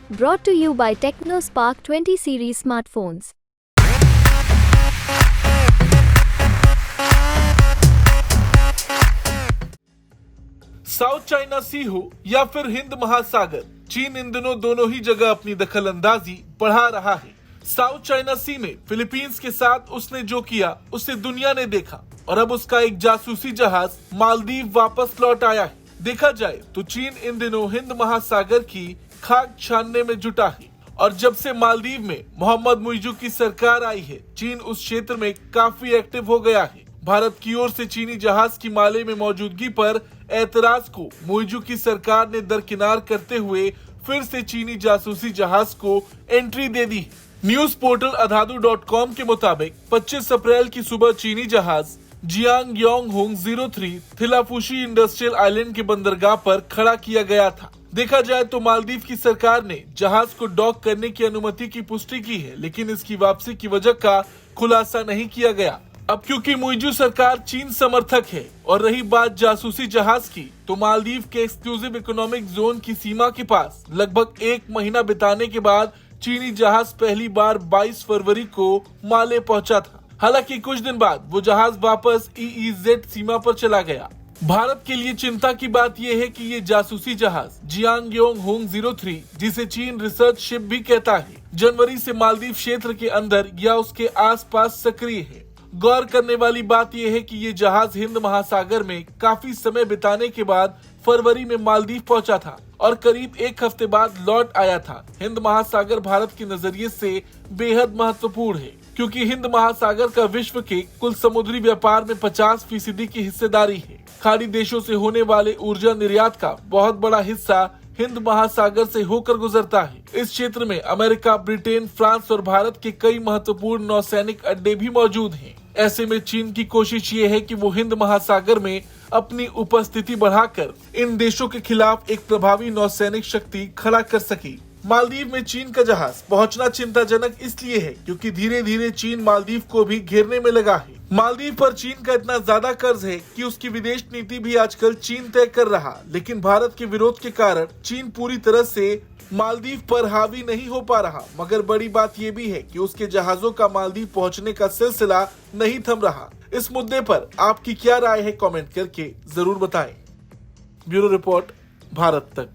Brought to you by TechnoSpark 20 series smartphones. South China Sea हो या फिर हिंद महासागर, चीन इन दिनों दोनों ही जगह अपनी दखलंदाजी बढ़ा रहा है। साउथ चाइना सी में फिलीपींस के साथ उसने जो किया उसे दुनिया ने देखा और अब उसका एक जासूसी जहाज मालदीव वापस लौट आया है। देखा जाए तो चीन इन दिनों हिंद महासागर की खाक छानने में जुटा है और जब से मालदीव में मोहम्मद मुइज़ू की सरकार आई है, चीन उस क्षेत्र में काफी एक्टिव हो गया है। भारत की ओर से चीनी जहाज की माले में मौजूदगी पर एतराज को मुइज़ू की सरकार ने दरकिनार करते हुए फिर से चीनी जासूसी जहाज को एंट्री दे दी। न्यूज पोर्टल अधादू.com के मुताबिक 25 अप्रैल की सुबह चीनी जहाज Jiang Yong Hong 03 Thilafushi industrial island के बंदरगाह पर खड़ा किया गया था। देखा जाए तो मालदीव की सरकार ने जहाज को डॉक करने की अनुमति की पुष्टि की है, लेकिन इसकी वापसी की वजह का खुलासा नहीं किया गया। अब क्योंकि मुइज़ू सरकार चीन समर्थक है और रही बात जासूसी जहाज की, तो मालदीव के एक्सक्लूसिव इकोनॉमिक जोन की सीमा के पास लगभग एक महीना बिताने के बाद चीनी जहाज पहली बार 22 फरवरी को माले पहुंचा था। हालांकि कुछ दिन बाद वो जहाज वापस EEZ सीमा पर चला गया। भारत के लिए चिंता की बात यह है कि ये जासूसी जहाज जियांग योंग होंग 03, जिसे चीन रिसर्च शिप भी कहता है, जनवरी से मालदीव क्षेत्र के अंदर या उसके आसपास सक्रिय है। गौर करने वाली बात यह है कि ये जहाज हिंद महासागर में काफी समय बिताने के बाद फरवरी में मालदीव पहुंचा था और करीब एक हफ्ते बाद लौट आया था। हिंद महासागर भारत के नजरिए से बेहद महत्वपूर्ण है क्योंकि हिंद महासागर का विश्व के कुल समुद्री व्यापार में 50% की हिस्सेदारी है। खाड़ी देशों से होने वाले ऊर्जा निर्यात का बहुत बड़ा हिस्सा हिंद महासागर से होकर गुजरता है। इस क्षेत्र में अमेरिका, ब्रिटेन, फ्रांस और भारत के कई महत्वपूर्ण नौसैनिक अड्डे भी मौजूद हैं। ऐसे में चीन की कोशिश ये है कि वो हिंद महासागर में अपनी उपस्थिति बढ़ाकर इन देशों के खिलाफ एक प्रभावी नौसैनिक शक्ति खड़ा कर सके। मालदीव में चीन का जहाज पहुंचना चिंताजनक इसलिए है क्योंकि धीरे धीरे चीन मालदीव को भी घेरने में लगा है। मालदीव पर चीन का इतना ज्यादा कर्ज है कि उसकी विदेश नीति भी आजकल चीन तय कर रहा, लेकिन भारत के विरोध के कारण चीन पूरी तरह से मालदीव पर हावी नहीं हो पा रहा। मगर बड़ी बात यह भी है कि उसके जहाजों का मालदीव पहुंचने का सिलसिला नहीं थम रहा। इस मुद्दे पर आपकी क्या राय है, कमेंट करके जरूर बताएं। ब्यूरो रिपोर्ट, भारत तक।